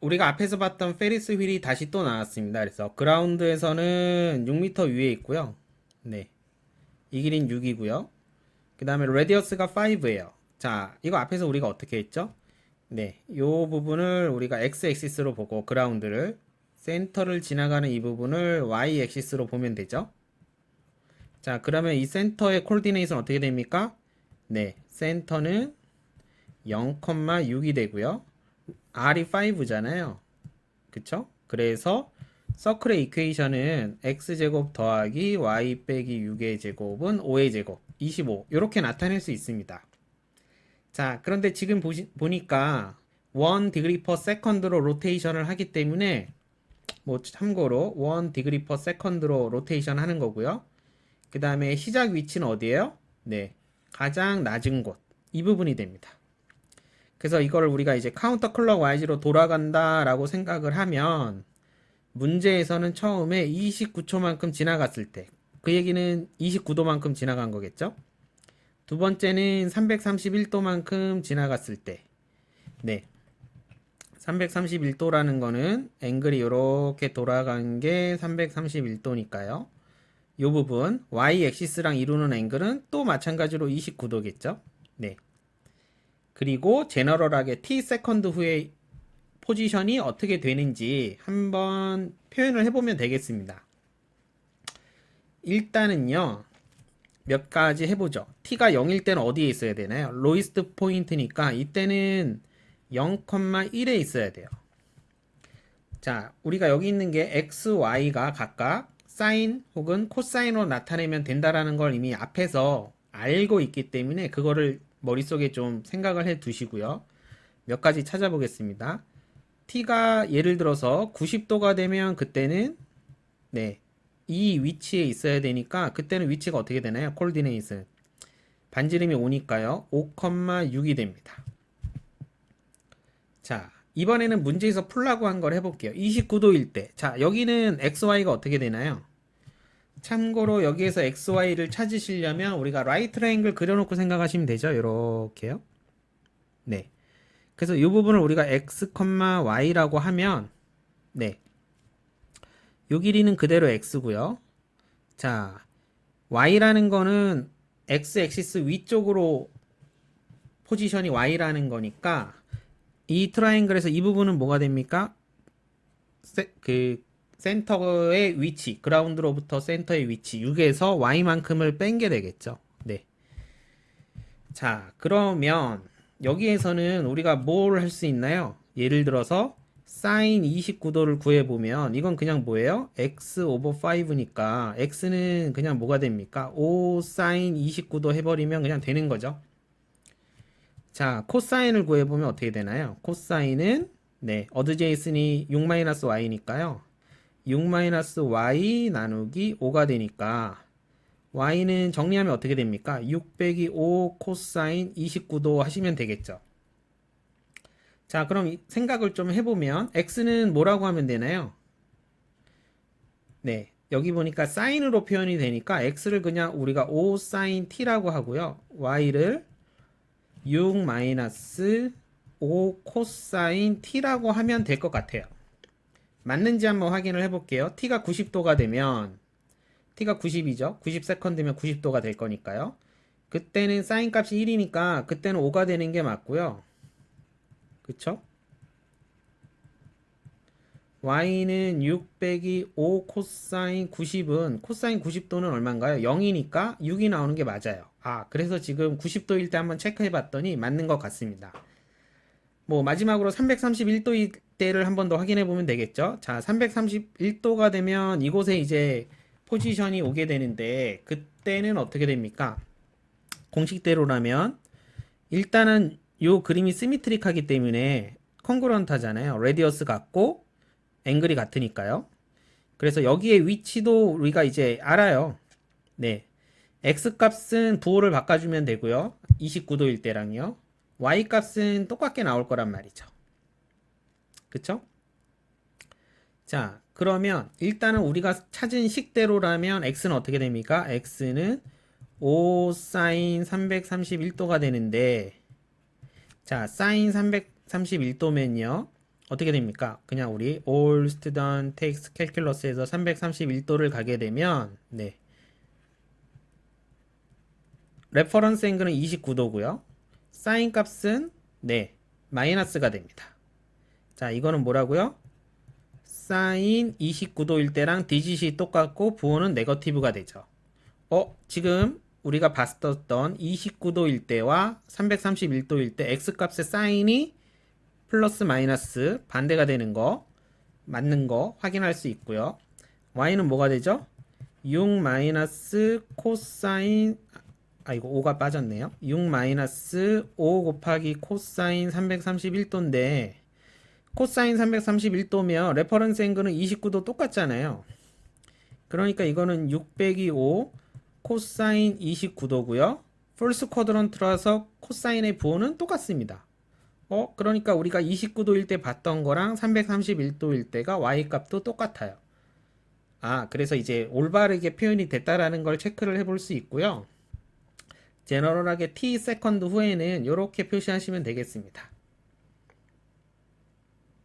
우리가 앞에서 봤던 페리스 휠이 다시 또 나왔습니다. 그래서 그라운드에서는 6m 위에 있고요. 네. 이 길이는 6이고요. 그 다음에 레디어스가 5예요. 자, 이거 앞에서 우리가 어떻게 했죠? 네. 요 부분을 우리가 x 액시스로 보고 그라운드를 센터를 지나가는 이 부분을 y 액시스로 보면 되죠. 자, 그러면 이 센터의 코디네이트는 어떻게 됩니까? 네. 센터는 0,6이 되고요. r이 5잖아요. 그쵸? 그래서 서클의 이퀘이션은 x제곱 더하기 y 빼기 6의 제곱은 5의 제곱 25 이렇게 나타낼 수 있습니다. 자, 그런데 지금 보니까 1 degree per second로 로테이션을 하기 때문에 뭐 참고로 1 degree per second로 로테이션 하는 거고요. 그 다음에 시작 위치는 어디예요? 네, 가장 낮은 곳 이 부분이 됩니다. 그래서 이걸 우리가 이제 카운터 클럭 와이즈로 돌아간다 라고 생각을 하면 문제에서는 처음에 29초만큼 지나갔을 때 그 얘기는 29도만큼 지나간 거겠죠. 두 번째는 331도만큼 지나갔을 때 네, 331도라는 거는 앵글이 이렇게 돌아간 게 331도니까요. 이 부분 y 액시스랑 이루는 앵글은 또 마찬가지로 29도겠죠. 네. 그리고 제너럴하게 t 세컨드 후에 포지션이 어떻게 되는지 한번 표현을 해보면 되겠습니다. 일단은요, 몇 가지 해보죠. t가 0일 때는 어디에 있어야 되나요? 로이스트 포인트니까 이때는 0,1에 있어야 돼요. 자, 우리가 여기 있는 게 x, y가 각각 사인 혹은 코사인으로 나타내면 된다라는 걸 이미 앞에서 알고 있기 때문에 그거를 머릿속에 좀 생각을 해 두시고요. 몇 가지 찾아보겠습니다. t가 예를 들어서 90도가 되면 그때는 네, 이 위치에 있어야 되니까 그때는 위치가 어떻게 되나요? 콜디네이트 반지름이 5니까요. 5,6이 됩니다. 자, 이번에는 문제에서 풀라고 한 걸 해볼게요. 29도일 때. 자, 여기는 XY가 어떻게 되나요? 참고로 여기에서 XY를 찾으시려면 우리가 라이트 트라이앵글 그려놓고 생각하시면 되죠. 이렇게요. 네. 그래서 이 부분을 우리가 X, Y라고 하면 네. 요 길이는 그대로 X고요. 자, Y라는 거는 X 액시스 위쪽으로 포지션이 Y라는 거니까 이 트라이앵글에서 이 부분은 뭐가 됩니까? 그 센터의 위치, 그라운드로부터 센터의 위치 6에서 Y만큼을 뺀 게 되겠죠. 네. 자, 그러면 여기에서는 우리가 뭘 할 수 있나요? 예를 들어서 사인 29도를 구해보면 이건 그냥 뭐예요? x 오버 5니까 x는 그냥 뭐가 됩니까? 5 사인 29도 해버리면 그냥 되는 거죠. 자, 코사인을 구해보면 어떻게 되나요? 코사인은 네, 어드제 있으니 6-y니까요. 6-y 나누기 5가 되니까 y는 정리하면 어떻게 됩니까? 6 빼기 5 코사인 29도 하시면 되겠죠. 자, 그럼 생각을 좀 해보면 x는 뭐라고 하면 되나요? 네, 여기 보니까 사인으로 표현이 되니까 x를 그냥 우리가 5 사인 t라고 하고요. y를 6 마이너스 5 코사인 t라고 하면 될 것 같아요. 맞는지 한번 확인을 해볼게요. t가 90도가 되면 t가 90이죠. 90세컨드면 90도가 될 거니까요. 그때는 사인 값이 1이니까 그때는 5가 되는 게 맞고요. 그쵸? y는 6 빼기 5 코사인 90은 코사인 90도는 얼마인가요? 0이니까 6이 나오는 게 맞아요. 아, 그래서 지금 90도일 때 한번 체크해 봤더니 맞는 것 같습니다. 뭐 마지막으로 331도일 때를 한번 더 확인해 보면 되겠죠. 자, 331도가 되면 이곳에 이제 포지션이 오게 되는데 그때는 어떻게 됩니까? 공식대로라면 일단은 요 그림이 시미트릭하기 때문에 컨그런트하잖아요. 레디어스 같고 앵글이 같으니까요. 그래서 여기에 위치도 우리가 이제 알아요. 네. x 값은 부호를 바꿔주면 되고요. 29도일 때랑요. y 값은 똑같게 나올 거란 말이죠. 그쵸? 자, 그러면 일단은 우리가 찾은 식대로라면 x는 어떻게 됩니까? x는 5 사인 331도가 되는데 자, 사인 331도면요. 어떻게 됩니까? 그냥 우리 all student takes calculus에서 331도를 가게 되면 네. 레퍼런스 앵글은 29도고요. 사인 값은 네, 마이너스가 됩니다. 자, 이거는 뭐라고요? 사인 29도일 때랑 디짓이 똑같고 부호는 네거티브가 되죠. 지금 우리가 봤었던 29도일 때와 331도일 때 x값의 사인이 플러스 마이너스 반대가 되는 거 맞는 거 확인할 수 있고요. y는 뭐가 되죠? 6 마이너스 코사인 이거 5가 빠졌네요. 6 마이너스 5 곱하기 코사인 331도인데 코사인 331도면 레퍼런스 앵글은 29도 똑같잖아요. 그러니까 이거는 6 빼기 5 코사인 29도고요. 풀스 쿼드런트라서 코사인의 부호는 똑같습니다. 그러니까 우리가 29도일 때 봤던 거랑 331도일 때가 y값도 똑같아요. 그래서 이제 올바르게 표현이 됐다라는 걸 체크를 해볼 수 있고요. 제너럴하게 t 세컨드 후에는 이렇게 표시하시면 되겠습니다.